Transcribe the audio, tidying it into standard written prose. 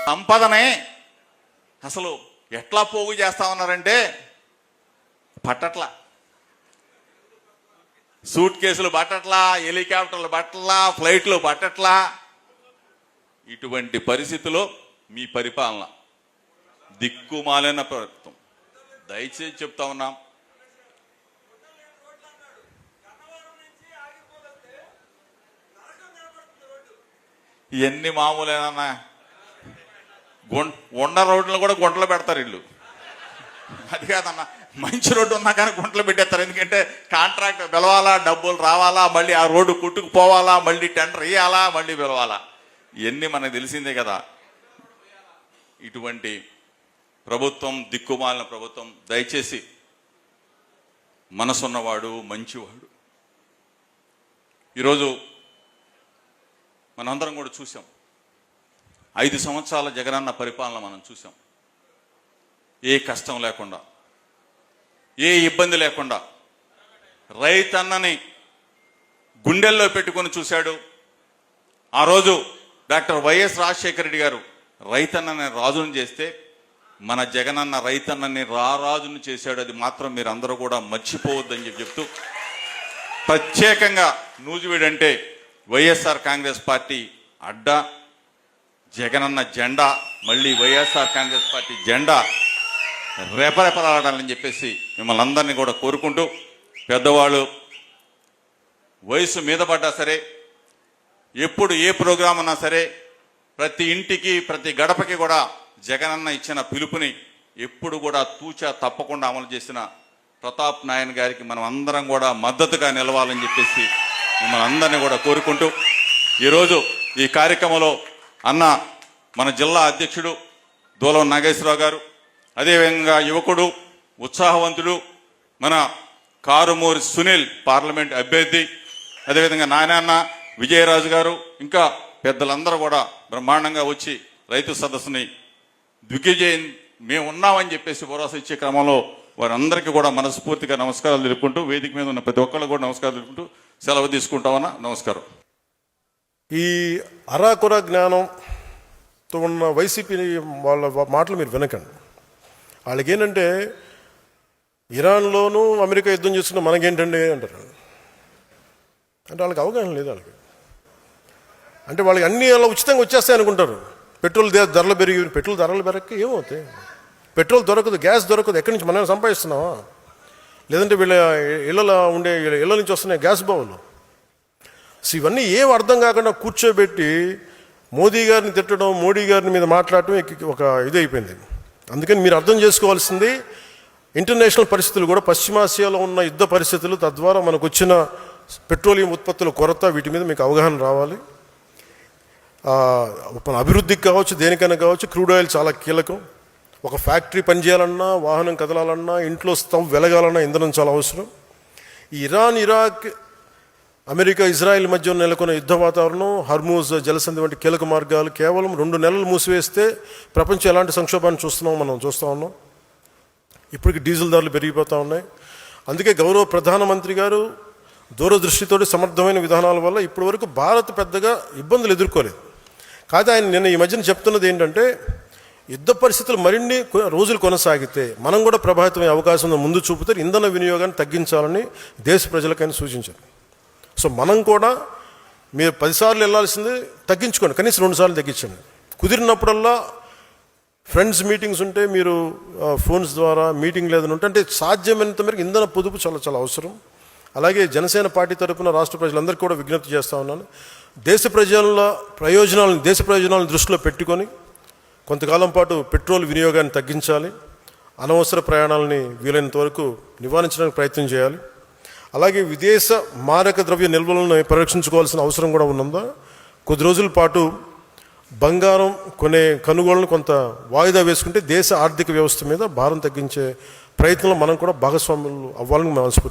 సంపదనే అసలు ఎట్లా పోగు చేస్తా ఉన్నారంటే పట్టట్లా, సూట్ కేసులు పట్టట్లా, హెలికాప్టర్లు పట్టట్లా, ఫ్లైట్లు పట్టట్లా. ఇటువంటి పరిస్థితిలో మీ పరిపాలన దిక్కుమాలిన ప్రభుత్వం. దయచేసి చెప్తా ఉన్నాం, ఇవన్నీ మామూలేనన్నా. ఉండ రోడ్లు కూడా గుంటలు పెడతారు ఇల్లు, అది కాదన్నా. మంచి రోడ్డు ఉన్నా కానీ గుంటలు పెట్టేస్తారు. ఎందుకంటే కాంట్రాక్ట్ పిలవాలా, డబ్బులు రావాలా, మళ్ళీ ఆ రోడ్డు కుట్టుకుపోవాలా, మళ్ళీ టెండర్ వేయాలా, మళ్ళీ పిలవాలా. ఇవన్నీ మనకు తెలిసిందే కదా. ఇటువంటి ప్రభుత్వం దిక్కుమాలిన ప్రభుత్వం. దయచేసి మనసున్నవాడు మంచివాడు. ఈరోజు మనందరం కూడా చూసాం, 5 సంవత్సరాల జగనన్న పరిపాలన మనం చూసాం. ఏ కష్టం లేకుండా, ఏ ఇబ్బంది లేకుండా రైతన్నని గుండెల్లో పెట్టుకొని చూశాడు. ఆ రోజు డాక్టర్ వైఎస్ రాజశేఖర రెడ్డి గారు రైతన్నని రాజుని చేస్తే, మన జగనన్న రైతన్నని రారాజుని చేశాడు. అది మాత్రం మీరు అందరూ కూడా మర్చిపోవద్దని చెప్తూ, ప్రత్యేకంగా నూజివీడంటే వైఎస్ఆర్ కాంగ్రెస్ పార్టీ అడ్డా, జగనన్న జెండా, మళ్ళీ వైఎస్ఆర్ కాంగ్రెస్ పార్టీ జెండా రెపరెపలాడాలని చెప్పేసి మిమ్మల్ని అందరినీ కూడా కోరుకుంటూ, పెద్దవాళ్ళు వయసు మీద పడ్డా సరే, ఎప్పుడు ఏ ప్రోగ్రాం అన్నా సరే, ప్రతి ఇంటికి ప్రతి గడపకి కూడా జగనన్న ఇచ్చిన పిలుపుని ఎప్పుడు కూడా తూచా తప్పకుండా అమలు చేసిన ప్రతాప్ నాయన్ గారికి మనం అందరం కూడా మద్దతుగా నిలవాలని చెప్పేసి మిమ్మల్ని అందరినీ కూడా కోరుకుంటూ, ఈరోజు ఈ కార్యక్రమంలో అన్న మన జిల్లా అధ్యక్షుడు దూలం నాగేశ్వరరావు గారు, అదేవిధంగా యువకుడు ఉత్సాహవంతుడు మన కారుమూరి సునీల్ పార్లమెంట్ అభ్యర్థి, అదేవిధంగా నాయనన్న విజయరాజు గారు, ఇంకా పెద్దలందరూ కూడా బ్రహ్మాండంగా వచ్చి రైతు సదస్సుని దిగ్విజయం మేము ఉన్నామని చెప్పేసి భరోసా ఇచ్చే క్రమంలో వారందరికీ కూడా మనస్ఫూర్తిగా నమస్కారాలు తెలుపుకుంటూ, వేదిక మీద ఉన్న ప్రతి ఒక్కళ్ళు కూడా నమస్కారాలు తెలుపుకుంటూ సెలవు తీసుకుంటామన్నా. నమస్కారం. ఈ అరాకొర జ్ఞానంతో ఉన్న వైసీపీ వాళ్ళ మాటలు మీరు వినకండి. వాళ్ళకి ఏంటంటే ఇరాన్లోనూ అమెరికా యుద్ధం చేస్తున్న మనకేంటండి అంటారు. అంటే వాళ్ళకి అవగాహన లేదు. వాళ్ళకి అంటే వాళ్ళకి అన్నీ అలా ఉచితంగా వచ్చేస్తాయి అనుకుంటారు. పెట్రోల్ ధరలు పెరిగి, పెట్రోల్ ధరలు పెరగక ఏమవుతాయి? పెట్రోల్ దొరకదు, గ్యాస్ దొరకదు. ఎక్కడి నుంచి మనం సంపాదిస్తున్నావా? లేదంటే వీళ్ళ ఇళ్ళలో ఉండే ఇళ్ళ నుంచి వస్తున్నాయి గ్యాస్ బావులు. సో ఇవన్నీ ఏం అర్థం కాకుండా కూర్చోబెట్టి మోదీ గారిని తిట్టడం, మోడీ గారిని మీద మాట్లాడటం ఒక ఇది అయిపోయింది. అందుకని మీరు అర్థం చేసుకోవాల్సింది, ఇంటర్నేషనల్ పరిస్థితులు కూడా, పశ్చిమాసియాలో ఉన్న యుద్ధ పరిస్థితులు, తద్వారా మనకు వచ్చిన పెట్రోలియం ఉత్పత్తుల కొరత, వీటి మీద మీకు అవగాహన రావాలి. అభివృద్ధికి కావచ్చు, దేనికైనా కావచ్చు, క్రూడ్ ఆయిల్ చాలా కీలకం. ఒక ఫ్యాక్టరీ పనిచేయాలన్నా, వాహనం కదలాలన్నా, ఇంట్లో స్టవ్ వెలగాలన్నా ఇంధనం చాలా అవసరం. ఈ ఇరాన్, ఇరాక్, అమెరికా, ఇజ్రాయెల్ మధ్య నెలకొన్న యుద్ధ వాతావరణం, హర్మూజ్ జలసంధి వంటి కీలక మార్గాలు కేవలం 2 నెలలు మూసివేస్తే ప్రపంచం ఎలాంటి సంక్షోభాన్ని మనం చూస్తూ ఉన్నాం. ఇప్పటికి డీజిల్ ధరలు పెరిగిపోతూ ఉన్నాయి. అందుకే గౌరవ ప్రధానమంత్రి గారు దూరదృష్టితోటి సమర్థమైన విధానాల వల్ల ఇప్పటి వరకు భారత్ పెద్దగా ఇబ్బందులు ఎదుర్కోలేదు. కాదు, ఆయన నిన్న ఈ మధ్యన చెప్తున్నది ఏంటంటే, యుద్ధ పరిస్థితులు మరిన్ని రోజులు కొనసాగితే మనం కూడా ప్రభావితమయ్యే అవకాశం ముందు చూపుతారు. ఇంధన వినియోగాన్ని తగ్గించాలని దేశ ప్రజలకైనా సూచించారు. సో మనం కూడా మీరు 10 సార్లు వెళ్ళాల్సింది తగ్గించుకోండి, కనీసం 2 సార్లు తగ్గించండి. కుదిరినప్పుడల్లా ఫ్రెండ్స్ మీటింగ్స్ ఉంటే మీరు ఫోన్స్ ద్వారా మీటింగ్ లేదని ఉంటే, అంటే సాధ్యమైనంత మేరకు ఇంధన పొదుపు చాలా చాలా అవసరం. అలాగే జనసేన పార్టీ తరఫున రాష్ట్ర ప్రజలందరికీ కూడా విజ్ఞప్తి చేస్తూ ఉన్నాను, దేశ ప్రయోజనాలను దృష్టిలో పెట్టుకొని కొంతకాలం పాటు పెట్రోల్ వినియోగాన్ని తగ్గించాలి. అనవసర ప్రయాణాలని వీలైనంత వరకు నివారించడానికి ప్రయత్నం చేయాలి. అలాగే విదేశ మారక ద్రవ్య నిల్వలను పరిరక్షించుకోవాల్సిన అవసరం కూడా ఉన్నదా. కొద్ది రోజుల పాటు బంగారం కొనుగోళ్ళను కొంత వాయిదా వేసుకుంటే దేశ ఆర్థిక వ్యవస్థ మీద భారం తగ్గించే ప్రయత్నంలో మనం కూడా భాగస్వాములు అవ్వాలని మనస్ఫూర్తిగా